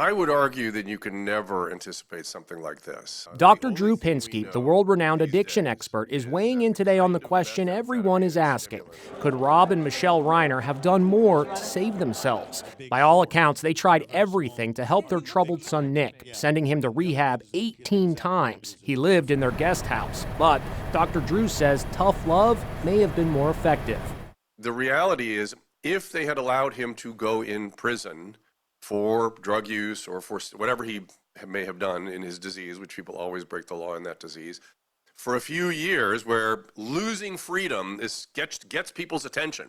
I would argue that you can never anticipate something like this. Dr. Drew Pinsky, the world-renowned addiction expert, is weighing in today on the question everyone is asking. Could Rob and Michele Reiner have done more to save themselves? By all accounts, they tried everything to help their troubled son Nick, sending him to rehab 18 times. He lived in their guest house. But Dr. Drew says tough love may have been more effective. The reality is, if they had allowed him to go in prison for drug use or for whatever he may have done in his disease, which people always break the law in that disease, for a few years, where losing freedom gets people's attention.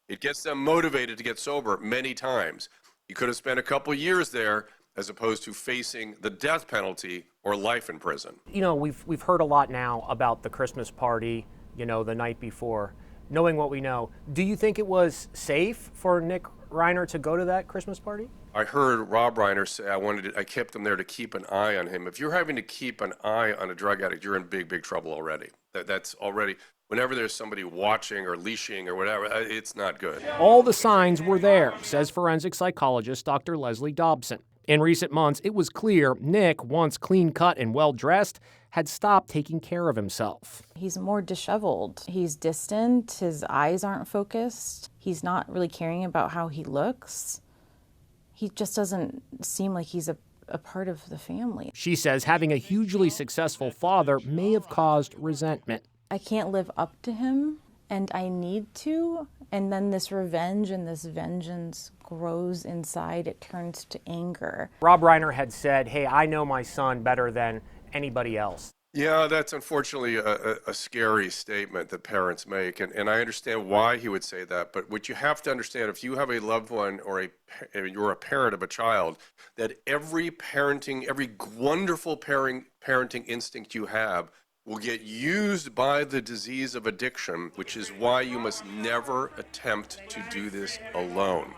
It gets them motivated to get sober many times. You could have spent a couple years there as opposed to facing the death penalty or life in prison. You know, we've heard a lot now about the Christmas party, the night before. Knowing what we know, do you think it was safe for Nick Reiner to go to that Christmas party? I heard Rob Reiner say I kept him there to keep an eye on him. If you're having to keep an eye on a drug addict, you're in big trouble already. That's already, whenever there's somebody watching or leashing or whatever, it's not good. All the signs were there, says forensic psychologist Dr. Leslie Dobson. In recent months, it was clear Nick, once clean-cut and well-dressed, had stopped taking care of himself. He's more disheveled. He's distant. His eyes aren't focused. He's not really caring about how he looks. He just doesn't seem like he's a part of the family. She says having a hugely successful father may have caused resentment. I can't live up to him, and I need to. And then this revenge and this vengeance grows inside. It turns to anger. Rob Reiner had said, hey, I know my son better than anybody else. Yeah, that's unfortunately a scary statement that parents make, and I understand why he would say that, but what you have to understand, if you have a loved one or you're a parent of a child, that every wonderful parenting instinct you have will get used by the disease of addiction, which is why you must never attempt to do this alone.